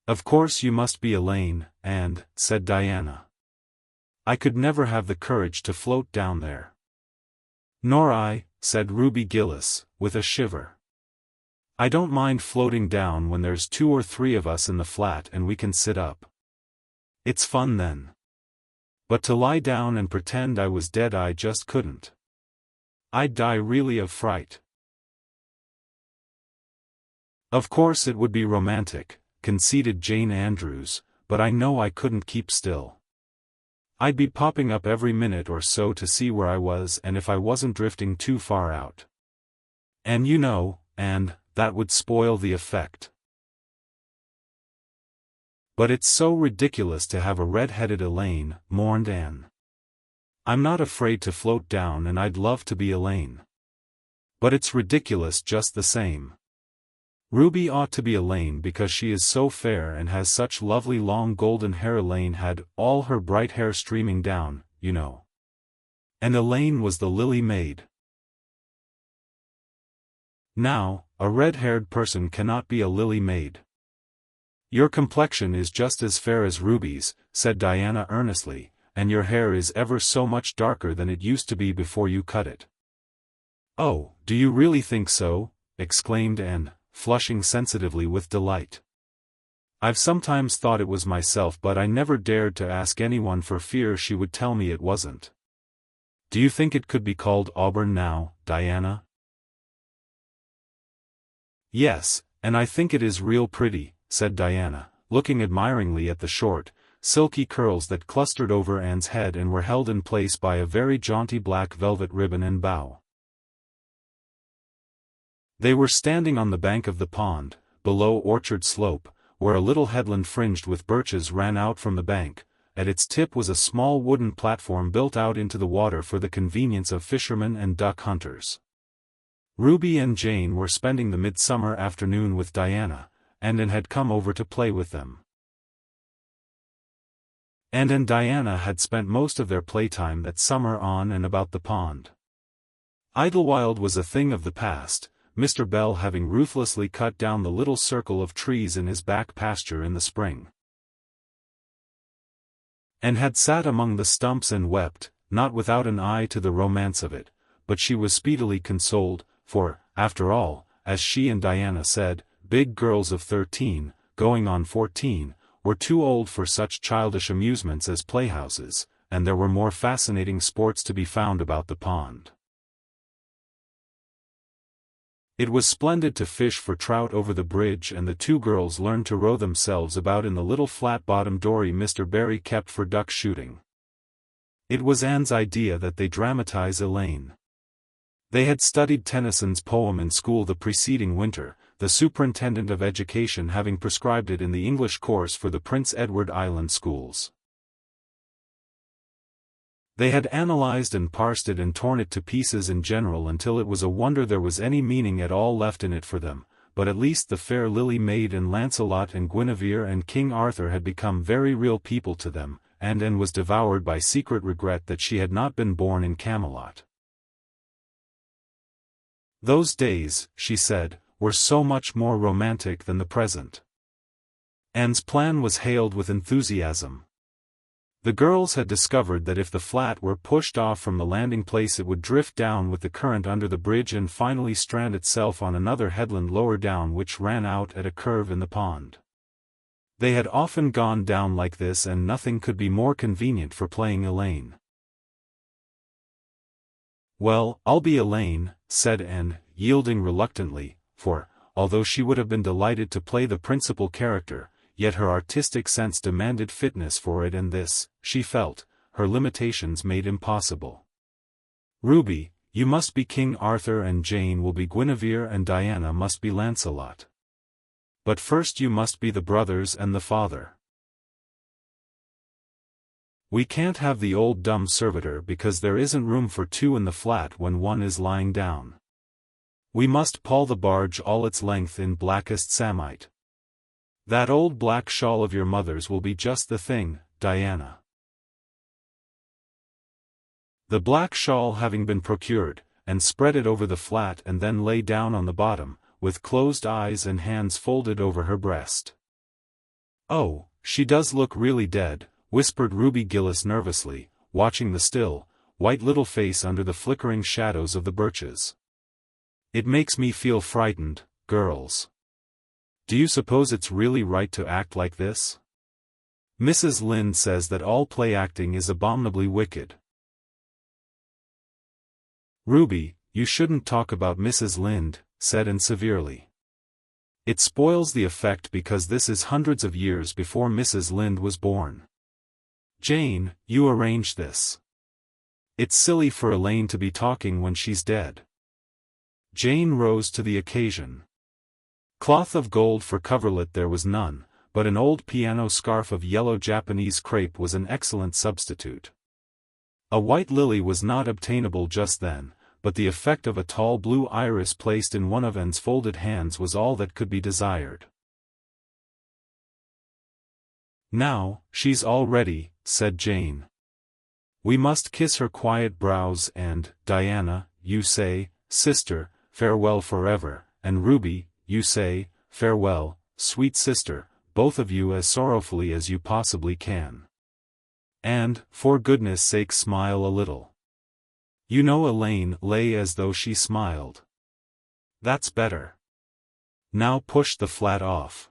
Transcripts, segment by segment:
Of course you must be Elaine, and, said Diana. I could never have the courage to float down there. Nor I, said Ruby Gillis, with a shiver. I don't mind floating down when there's 2 or 3 of us in the flat and we can sit up. It's fun then. But to lie down and pretend I was dead, I just couldn't. I'd die really of fright. Of course it would be romantic, conceded Jane Andrews, but I know I couldn't keep still. I'd be popping up every minute or so to see where I was and if I wasn't drifting too far out. And you know, and that would spoil the effect. But it's so ridiculous to have a red-headed Elaine, mourned Anne. I'm not afraid to float down and I'd love to be Elaine. But it's ridiculous just the same. Ruby ought to be Elaine because she is so fair and has such lovely long golden hair. Elaine had all her bright hair streaming down, you know. And Elaine was the lily maid. Now, a red-haired person cannot be a lily maid. Your complexion is just as fair as Ruby's, said Diana earnestly, and your hair is ever so much darker than it used to be before you cut it. Oh, do you really think so? Exclaimed Anne, flushing sensitively with delight. I've sometimes thought it was myself, but I never dared to ask anyone for fear she would tell me it wasn't. Do you think it could be called auburn now, Diana? Yes, and I think it is real pretty, said Diana, looking admiringly at the short, silky curls that clustered over Anne's head and were held in place by a very jaunty black velvet ribbon and bow. They were standing on the bank of the pond, below Orchard Slope, where a little headland fringed with birches ran out from the bank. At its tip was a small wooden platform built out into the water for the convenience of fishermen and duck hunters. Ruby and Jane were spending the midsummer afternoon with Diana, and Anne had come over to play with them. Anne and Diana had spent most of their playtime that summer on and about the pond. Idlewild was a thing of the past, Mr. Bell having ruthlessly cut down the little circle of trees in his back pasture in the spring. Anne had sat among the stumps and wept, not without an eye to the romance of it, but she was speedily consoled, for, after all, as she and Diana said, big girls of 13, going on 14, were too old for such childish amusements as playhouses, and there were more fascinating sports to be found about the pond. It was splendid to fish for trout over the bridge, and the 2 girls learned to row themselves about in the little flat-bottomed dory Mr. Barry kept for duck shooting. It was Anne's idea that they dramatize Elaine. They had studied Tennyson's poem in school the preceding winter, the superintendent of education having prescribed it in the English course for the Prince Edward Island schools. They had analyzed and parsed it and torn it to pieces in general until it was a wonder there was any meaning at all left in it for them, but at least the fair Lily Maid and Lancelot and Guinevere and King Arthur had become very real people to them, and Anne was devoured by secret regret that she had not been born in Camelot. Those days, she said, were so much more romantic than the present. Anne's plan was hailed with enthusiasm. The girls had discovered that if the flat were pushed off from the landing place it would drift down with the current under the bridge and finally strand itself on another headland lower down which ran out at a curve in the pond. They had often gone down like this and nothing could be more convenient for playing Elaine. Well, I'll be Elaine, said Anne, yielding reluctantly, for, although she would have been delighted to play the principal character, yet her artistic sense demanded fitness for it, and this, she felt, her limitations made impossible. Ruby, you must be King Arthur and Jane will be Guinevere and Diana must be Lancelot. But first you must be the brothers and the father. We can't have the old dumb servitor because there isn't room for 2 in the flat when one is lying down. We must pall the barge all its length in blackest samite. That old black shawl of your mother's will be just the thing, Diana. The black shawl having been procured, and spread it over the flat and then lay down on the bottom, with closed eyes and hands folded over her breast. "Oh, she does look really dead," whispered Ruby Gillis nervously, watching the still, white little face under the flickering shadows of the birches. "It makes me feel frightened, girls. Do you suppose it's really right to act like this? Mrs. Lynde says that all play acting is abominably wicked." "Ruby, you shouldn't talk about Mrs. Lynde," said Anne severely. "It spoils the effect because this is hundreds of years before Mrs. Lynde was born. Jane, you arranged this. It's silly for Elaine to be talking when she's dead." Jane rose to the occasion. Cloth of gold for coverlet there was none, but an old piano scarf of yellow Japanese crepe was an excellent substitute. A white lily was not obtainable just then, but the effect of a tall blue iris placed in one of Anne's folded hands was all that could be desired. "Now, she's all ready," said Jane. "We must kiss her quiet brows and, Diana, you say, sister, farewell forever, and Ruby, you say, farewell, sweet sister, both of you as sorrowfully as you possibly can. And, for goodness sake, smile a little." You know Elaine lay as though she smiled. "That's better. Now push the flat off."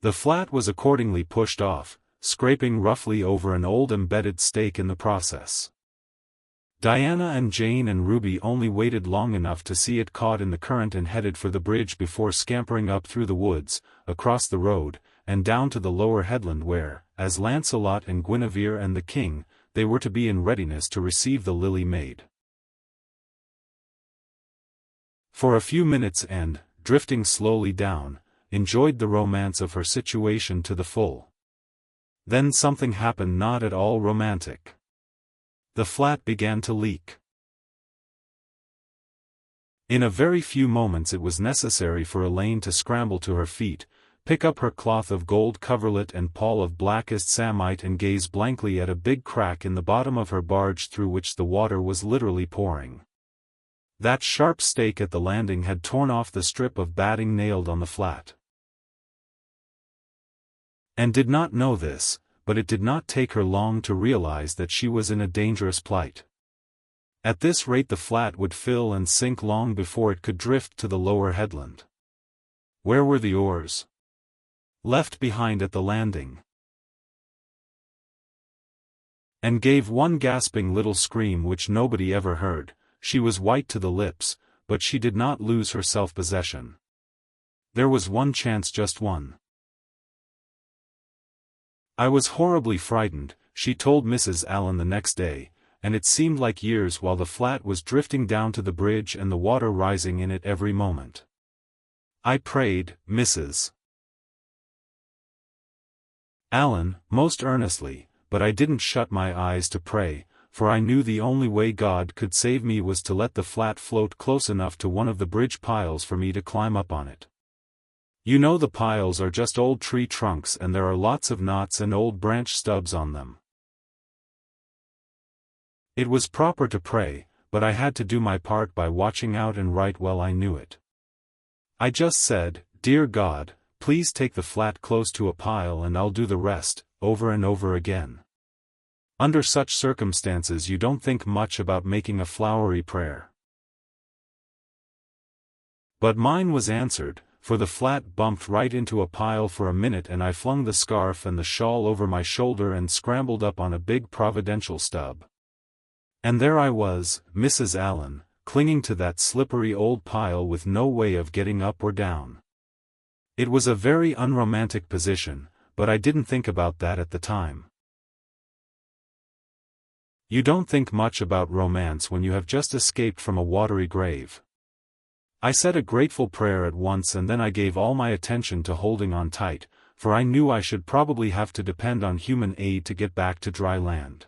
The flat was accordingly pushed off, scraping roughly over an old embedded stake in the process. Diana and Jane and Ruby only waited long enough to see it caught in the current and headed for the bridge before scampering up through the woods, across the road, and down to the lower headland where, as Lancelot and Guinevere and the king, they were to be in readiness to receive the Lily Maid. For a few minutes Anne, drifting slowly down, enjoyed the romance of her situation to the full. Then something happened not at all romantic. The flat began to leak. In a very few moments it was necessary for Elaine to scramble to her feet, pick up her cloth of gold coverlet and pall of blackest samite and gaze blankly at a big crack in the bottom of her barge through which the water was literally pouring. That sharp stake at the landing had torn off the strip of batting nailed on the flat. And did not know this, but it did not take her long to realize that she was in a dangerous plight. At this rate the flat would fill and sink long before it could drift to the lower headland. Where were the oars? Left behind at the landing. Anne gave one gasping little scream which nobody ever heard. She was white to the lips, but she did not lose her self-possession. There was one chance, just one. "I was horribly frightened," she told Mrs. Allen the next day, and it seemed like years while the flat was drifting down to the bridge and the water rising in it every moment. "I prayed, Mrs. Allen, most earnestly, but I didn't shut my eyes to pray, for I knew the only way God could save me was to let the flat float close enough to one of the bridge piles for me to climb up on it. You know the piles are just old tree trunks and there are lots of knots and old branch stubs on them. It was proper to pray, but I had to do my part by watching out and right well I knew it. I just said, 'Dear God, please take the flat close to a pile and I'll do the rest,' over and over again. Under such circumstances you don't think much about making a flowery prayer. But mine was answered, for the flat bumped right into a pile for a minute and I flung the scarf and the shawl over my shoulder and scrambled up on a big providential stub. And there I was, Mrs. Allen, clinging to that slippery old pile with no way of getting up or down. It was a very unromantic position, but I didn't think about that at the time. You don't think much about romance when you have just escaped from a watery grave. I said a grateful prayer at once and then I gave all my attention to holding on tight, for I knew I should probably have to depend on human aid to get back to dry land.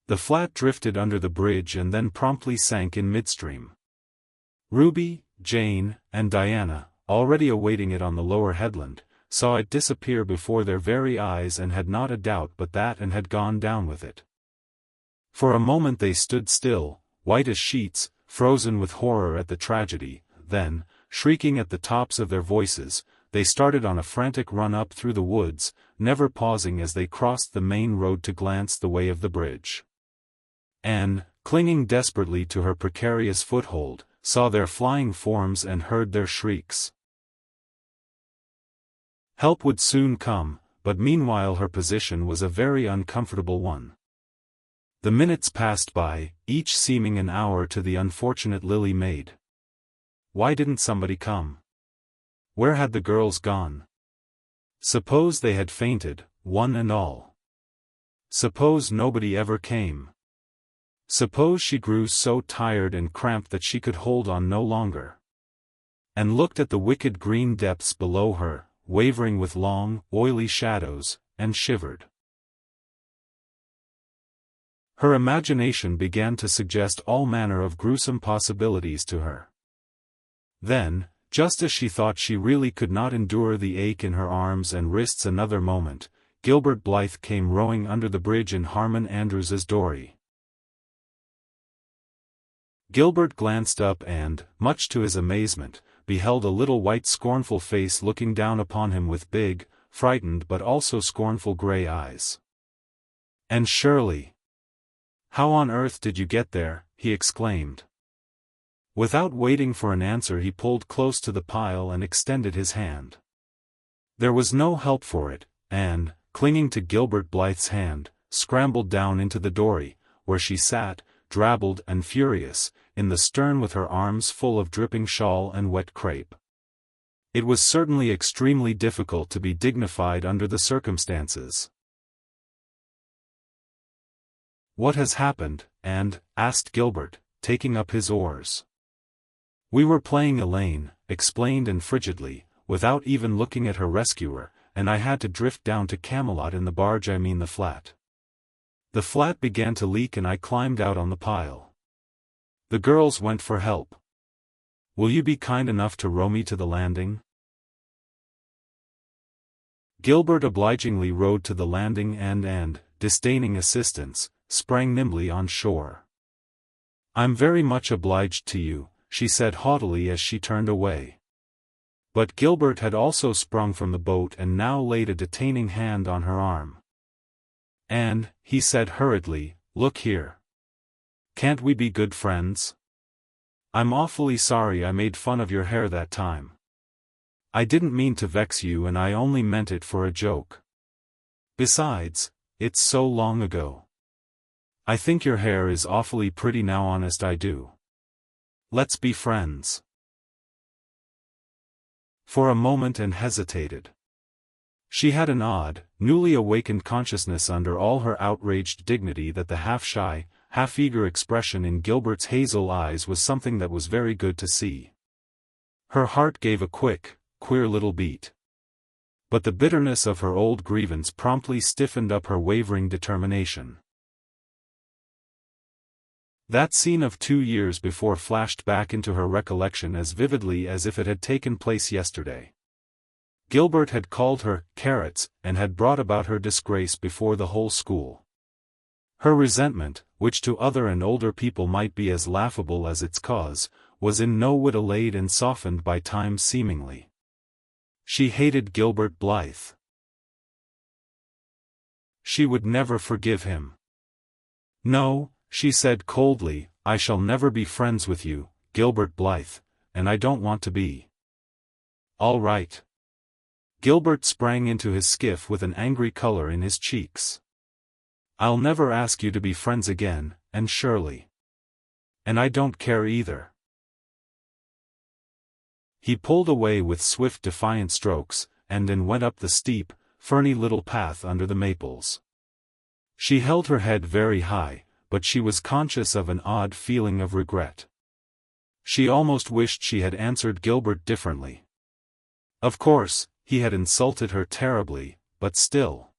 The flat drifted under the bridge and then promptly sank in midstream. Ruby, Jane, and Diana, already awaiting it on the lower headland, saw it disappear before their very eyes and had not a doubt but that and had gone down with it. For a moment they stood still, white as sheets, frozen with horror at the tragedy, then, shrieking at the tops of their voices, they started on a frantic run up through the woods, never pausing as they crossed the main road to glance the way of the bridge. Anne, clinging desperately to her precarious foothold, saw their flying forms and heard their shrieks. Help would soon come, but meanwhile her position was a very uncomfortable one. The minutes passed by, each seeming an hour to the unfortunate Lily maid. Why didn't somebody come? Where had the girls gone? Suppose they had fainted, one and all. Suppose nobody ever came. Suppose she grew so tired and cramped that she could hold on no longer. And looked at the wicked green depths below her, wavering with long, oily shadows, and shivered. Her imagination began to suggest all manner of gruesome possibilities to her. Then, just as she thought she really could not endure the ache in her arms and wrists another moment, Gilbert Blythe came rowing under the bridge in Harmon Andrews's dory. Gilbert glanced up and, much to his amazement, beheld a little white scornful face looking down upon him with big, frightened but also scornful gray eyes. "And Shirley! How on earth did you get there?" he exclaimed. Without waiting for an answer he pulled close to the pile and extended his hand. There was no help for it, and, clinging to Gilbert Blythe's hand, scrambled down into the dory, where she sat, drabbled and furious, in the stern with her arms full of dripping shawl and wet crepe. It was certainly extremely difficult to be dignified under the circumstances. "What has happened, and?" asked Gilbert, taking up his oars. "We were playing Elaine," explained Anne frigidly, without even looking at her rescuer, "and I had to drift down to Camelot in the barge, I mean the flat. The flat began to leak and I climbed out on the pile. The girls went for help. Will you be kind enough to row me to the landing?" Gilbert obligingly rowed to the landing and, disdaining assistance, sprang nimbly on shore. "I'm very much obliged to you," she said haughtily as she turned away. But Gilbert had also sprung from the boat and now laid a detaining hand on her arm. "And," he said hurriedly, "look here. Can't we be good friends? I'm awfully sorry I made fun of your hair that time. I didn't mean to vex you and I only meant it for a joke. Besides, it's so long ago. I think your hair is awfully pretty now, honest I do. Let's be friends." For a moment Anne hesitated. She had an odd, newly awakened consciousness under all her outraged dignity that the half-shy, half-eager expression in Gilbert's hazel eyes was something that was very good to see. Her heart gave a quick, queer little beat. But the bitterness of her old grievance promptly stiffened up her wavering determination. That scene of 2 years before flashed back into her recollection as vividly as if it had taken place yesterday. Gilbert had called her "carrots" and had brought about her disgrace before the whole school. Her resentment, which to other and older people might be as laughable as its cause, was in no whit allayed and softened by time seemingly. She hated Gilbert Blythe. She would never forgive him. "No," she said coldly, "I shall never be friends with you, Gilbert Blythe, and I don't want to be." "All right." Gilbert sprang into his skiff with an angry color in his cheeks. "I'll never ask you to be friends again, and Shirley. And I don't care either." He pulled away with swift defiant strokes, and then went up the steep, ferny little path under the maples. She held her head very high, but she was conscious of an odd feeling of regret. She almost wished she had answered Gilbert differently. Of course, he had insulted her terribly, but still.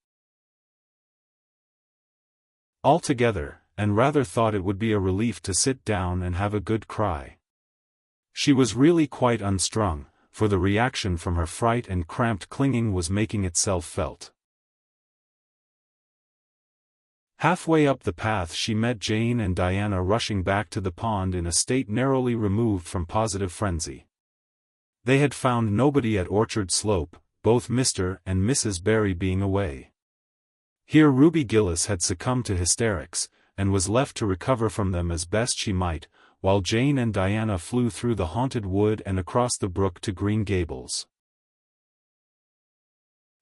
Altogether, Anne rather thought it would be a relief to sit down and have a good cry. She was really quite unstrung, for the reaction from her fright and cramped clinging was making itself felt. Halfway up the path she met Jane and Diana rushing back to the pond in a state narrowly removed from positive frenzy. They had found nobody at Orchard Slope, both Mr. and Mrs. Barry being away. Here Ruby Gillis had succumbed to hysterics, and was left to recover from them as best she might, while Jane and Diana flew through the haunted wood and across the brook to Green Gables.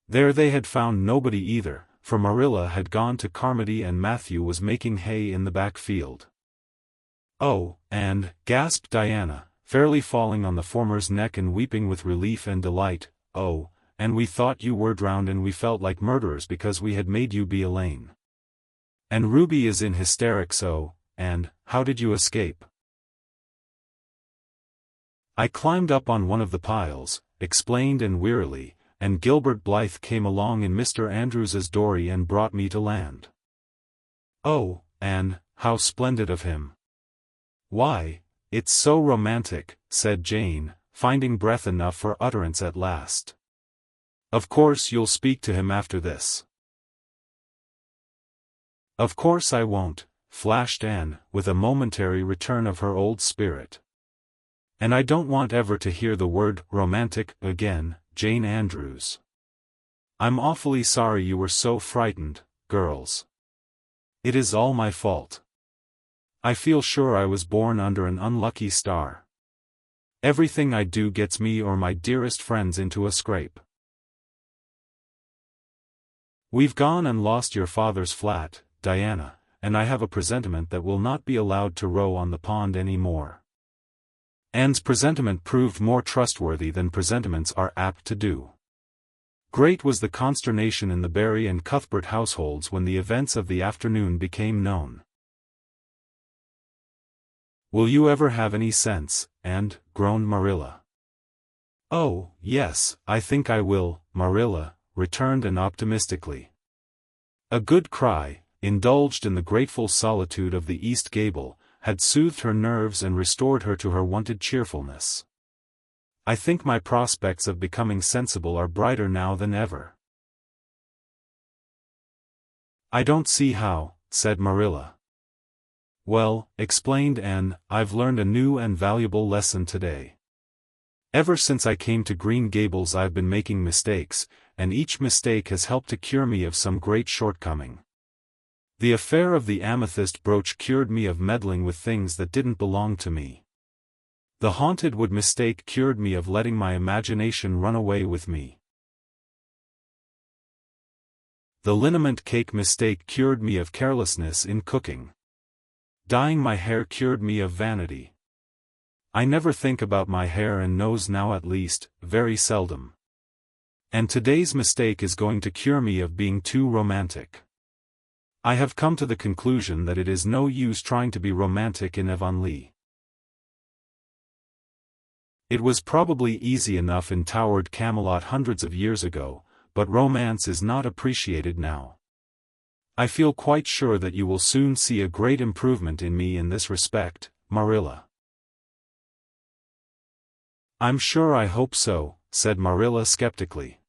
There they had found nobody either, for Marilla had gone to Carmody and Matthew was making hay in the back field. "Oh," and, gasped Diana, fairly falling on the former's neck and weeping with relief and delight, "oh, and we thought you were drowned and we felt like murderers because we had made you be Elaine. And Ruby is in hysterics, oh, and, how did you escape?" "I climbed up on one of the piles," explained Anne wearily, "and Gilbert Blythe came along in Mr. Andrews's dory and brought me to land." "Oh, Anne, how splendid of him." "Why, it's so romantic," said Jane, finding breath enough for utterance at last. "Of course you'll speak to him after this." "Of course I won't," flashed Anne, with a momentary return of her old spirit. "And I don't want ever to hear the word romantic again, Jane Andrews. I'm awfully sorry you were so frightened, girls. It is all my fault. I feel sure I was born under an unlucky star. Everything I do gets me or my dearest friends into a scrape. We've gone and lost your father's flat, Diana, and I have a presentiment that we'll not be allowed to row on the pond any more." Anne's presentiment proved more trustworthy than presentiments are apt to do. Great was the consternation in the Barry and Cuthbert households when the events of the afternoon became known. "Will you ever have any sense, Anne?" groaned Marilla. "Oh, yes, I think I will," Marilla returned Anne optimistically. A good cry, indulged in the grateful solitude of the east gable, had soothed her nerves and restored her to her wonted cheerfulness. "I think my prospects of becoming sensible are brighter now than ever." "I don't see how," said Marilla. "Well," explained Anne, "I've learned a new and valuable lesson today. Ever since I came to Green Gables I've been making mistakes, and each mistake has helped to cure me of some great shortcoming. The affair of the amethyst brooch cured me of meddling with things that didn't belong to me. The haunted wood mistake cured me of letting my imagination run away with me. The liniment cake mistake cured me of carelessness in cooking. Dyeing my hair cured me of vanity. I never think about my hair and nose now, at least, very seldom. And today's mistake is going to cure me of being too romantic. I have come to the conclusion that it is no use trying to be romantic in Avonlea. It was probably easy enough in towered Camelot hundreds of years ago, but romance is not appreciated now. I feel quite sure that you will soon see a great improvement in me in this respect, Marilla." "I'm sure I hope so," said Marilla skeptically.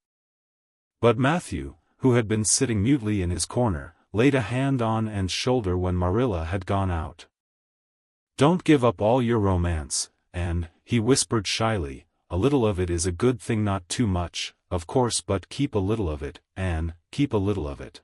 But Matthew, who had been sitting mutely in his corner, laid a hand on Anne's shoulder when Marilla had gone out. "Don't give up all your romance, Anne," he whispered shyly. "A little of it is a good thing, not too much, of course, but keep a little of it, Anne, keep a little of it."